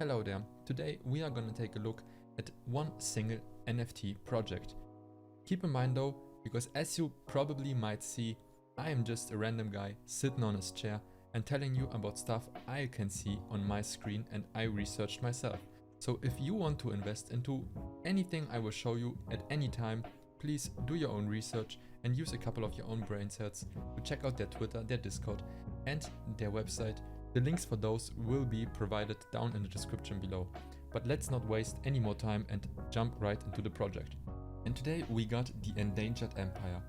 Hello there. Today we are gonna take a look at one single NFT project. Keep in mind though, because as you probably might see, I am just a random guy sitting on his chair and telling you about stuff I can see on my screen and I researched myself. So if you want to invest into anything I will show you at any time, please do your own research and use a couple of your own brain cells to check out their Twitter, their Discord and their website. The links for those will be provided down in the description below. But let's not waste any more time and jump right into the project. And today we got the Endangered Empire,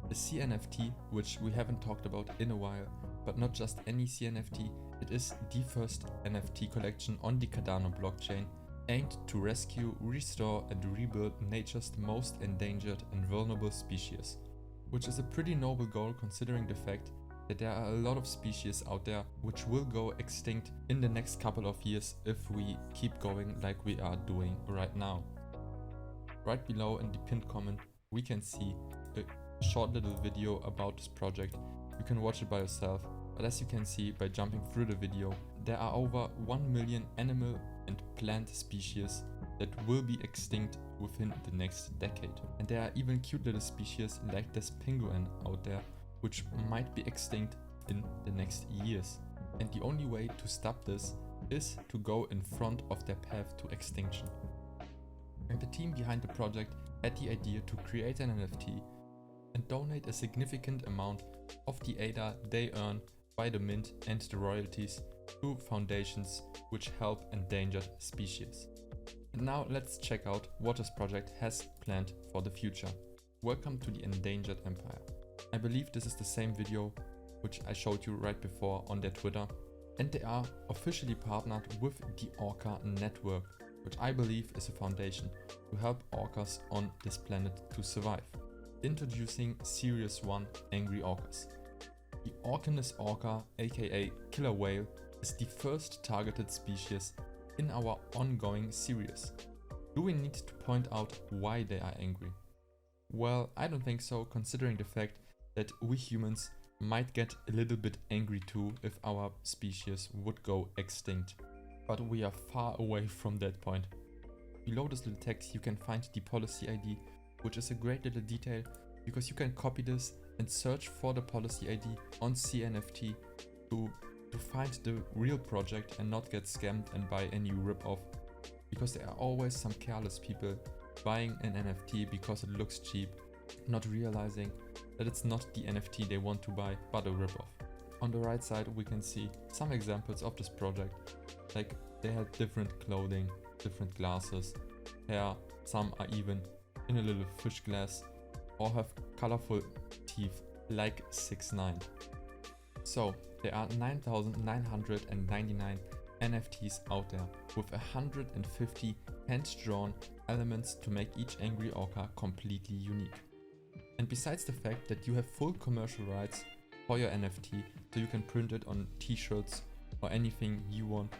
a CNFT which we haven't talked about in a while, but not just any CNFT, it is the first NFT collection on the Cardano blockchain aimed to rescue, restore and rebuild nature's most endangered and vulnerable species, which is a pretty noble goal considering the fact that there are a lot of species out there which will go extinct in the next couple of years if we keep going like we are doing right now. Right below in the pinned comment we can see a short little video about this project. You can watch it by yourself, but as you can see by jumping through the video, there are over 1 million animal and plant species that will be extinct within the next decade. And there are even cute little species like this penguin out there which might be extinct in the next years. And the only way to stop this is to go in front of their path to extinction. And the team behind the project had the idea to create an NFT and donate a significant amount of the ADA they earn by the mint and the royalties to foundations which help endangered species. And now let's check out what this project has planned for the future. Welcome to the Endangered Empire. I believe this is the same video which I showed you right before on their Twitter, and they are officially partnered with the Orca Network, which I believe is a foundation to help orcas on this planet to survive. Introducing Series 1 Angry Orcas. The Orcanus orca, aka killer whale, is the first targeted species in our ongoing series. Do we need to point out why they are angry? Well, I don't think so, considering the fact that we humans might get a little bit angry too if our species would go extinct. But we are far away from that point. Below this little text you can find the policy ID, which is a great little detail because you can copy this and search for the policy ID on CNFT to find the real project and not get scammed and buy a new ripoff. Because there are always some careless people buying an NFT because it looks cheap, not realizing that it's not the NFT they want to buy but a ripoff. On the right side we can see some examples of this project, like they had different clothing, different glasses, hair, some are even in a little fish glass or have colorful teeth like 6ix9ine. So there are 9,999 NFTs out there with 150 hand-drawn elements to make each angry orca completely unique. And besides the fact that you have full commercial rights for your NFT, so you can print it on t-shirts or anything you want,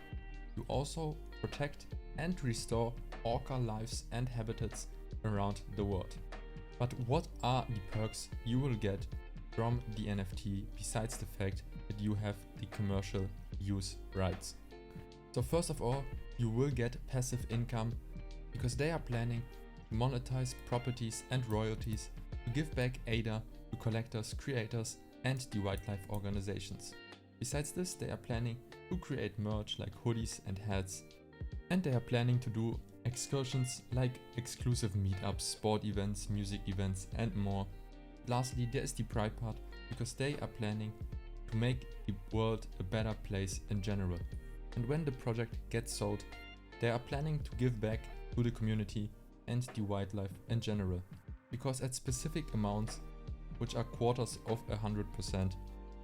you also protect and restore orca lives and habitats around the world. But what are the perks you will get from the NFT besides the fact that you have the commercial use rights? So first of all, you will get passive income because they are planning to monetize properties and royalties to give back ADA to collectors, creators and the wildlife organizations. Besides this, they are planning to create merch like hoodies and hats, and they are planning to do excursions like exclusive meetups, sport events, music events and more. Lastly, there is the pride part because they are planning to make the world a better place in general. And when the project gets sold, they are planning to give back to the community and the wildlife in general. Because at specific amounts, which are quarters of 100%,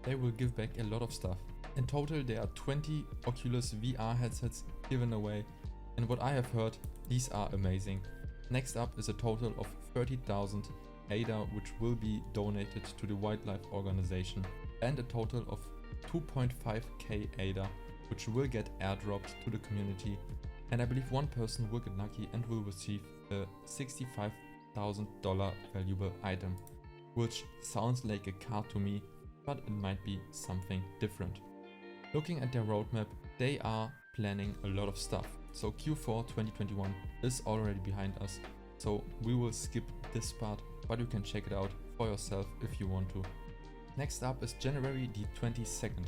they will give back a lot of stuff. In total there are 20 Oculus VR headsets given away, and what I have heard, these are amazing. Next up is a total of 30,000 ADA which will be donated to the wildlife organization, and a total of 2.5k ADA which will get airdropped to the community, and I believe one person will get lucky and will receive a $65,000 valuable item, which sounds like a car to me, but it might be something different. Looking at their roadmap, they are planning a lot of stuff. So Q4 2021 is already behind us, so we will skip this part, but you can check it out for yourself if you want to. Next up is January the 22nd,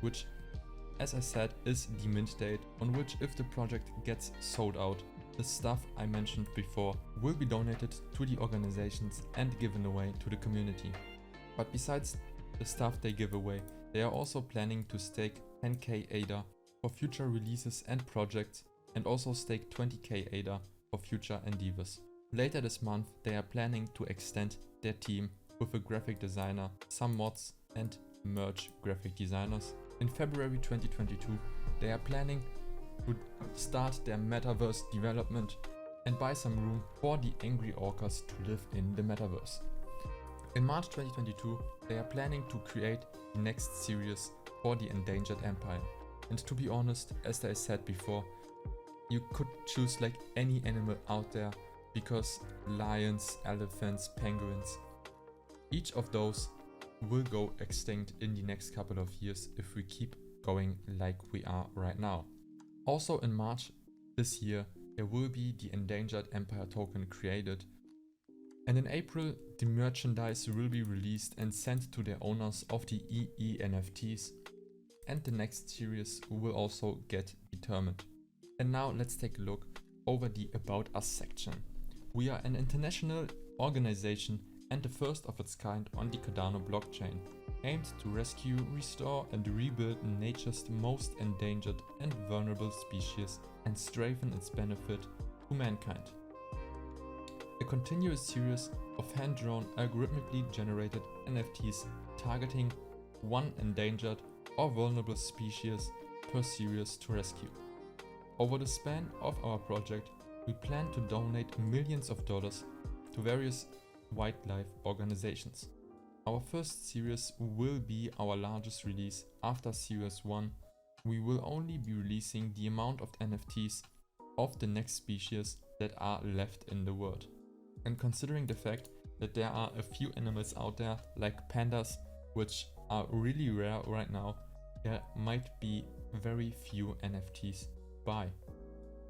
which, as I said, is the mint date on which, if the project gets sold out, the stuff I mentioned before will be donated to the organizations and given away to the community. But besides the stuff they give away, they are also planning to stake 10k ADA for future releases and projects, and also stake 20k ADA for future endeavors. Later this month, they are planning to extend their team with a graphic designer, some mods and merge graphic designers. In February 2022, they are planning to start their metaverse development and buy some room for the angry orcas to live in the metaverse. In March 2022, they are planning to create the next series for the Endangered Empire. And to be honest, as I said before, you could choose like any animal out there, because lions, elephants, penguins, each of those will go extinct in the next couple of years if we keep going like we are right now. Also in March this year, there will be the Endangered Empire token created, and in April the merchandise will be released and sent to their owners of the NFTs, and the next series will also get determined. And now let's take a look over the About Us section. We are an international organization and the first of its kind on the Cardano blockchain, aimed to rescue, restore and rebuild nature's most endangered and vulnerable species and strengthen its benefit to mankind. A continuous series of hand-drawn, algorithmically generated NFTs targeting one endangered or vulnerable species per series to rescue. Over the span of our project, we plan to donate millions of dollars to various wildlife organizations. Our first series will be our largest release. After Series 1, we will only be releasing the amount of NFTs of the next species that are left in the world. And considering the fact that there are a few animals out there like pandas, which are really rare right now, there might be very few NFTs to buy.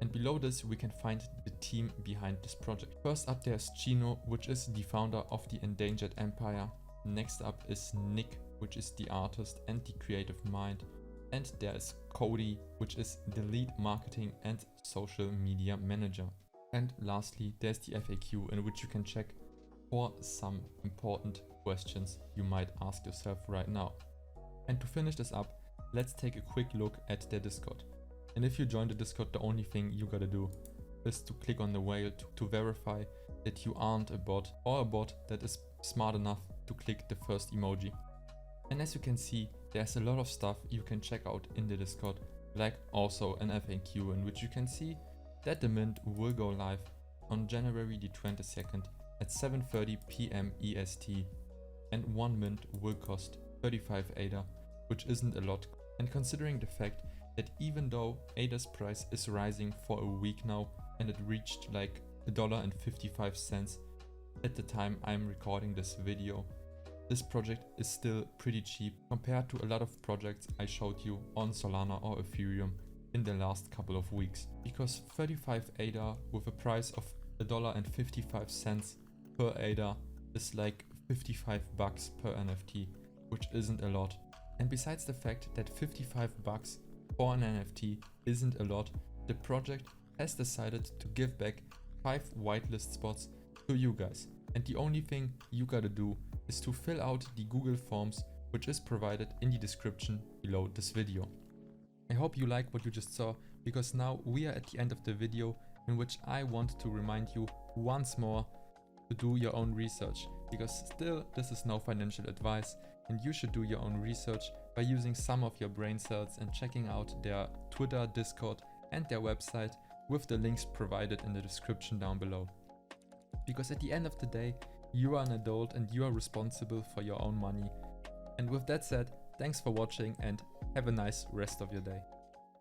And below this we can find the team behind this project. First up there's Chino, which is the founder of the Endangered Empire. Next up is Nick, which is the artist and the creative mind. And there is Cody, which is the lead marketing and social media manager. And lastly there's the FAQ, in which you can check for some important questions you might ask yourself right now. And to finish this up, let's take a quick look at their Discord. And if you join the Discord, the only thing you gotta do is to click on the whale to verify that you aren't a bot, or a bot that is smart enough to click the first emoji. And as you can see, there's a lot of stuff you can check out in the Discord, like also an FAQ, in which you can see that the mint will go live on January the 22nd at 7:30 PM EST, and one mint will cost 35 ADA, which isn't a lot. And considering the fact that even though ADA's price is rising for a week now, and it reached like $1.55 at the time I'm recording this video, this project is still pretty cheap compared to a lot of projects I showed you on Solana or Ethereum in the last couple of weeks. Because 35 ADA with a price of $1.55 per ADA is like $55 per NFT, which isn't a lot. And besides the fact that $55 for an NFT isn't a lot, the project has decided to give back 5 whitelist spots to you guys. And the only thing you gotta do is to fill out the Google Forms, which is provided in the description below this video. I hope you like what you just saw, because now we are at the end of the video, in which I want to remind you once more to do your own research, because still this is no financial advice, and you should do your own research by using some of your brain cells and checking out their Twitter, Discord and their website with the links provided in the description down below. Because at the end of the day, you are an adult and you are responsible for your own money. And with that said, thanks for watching and have a nice rest of your day.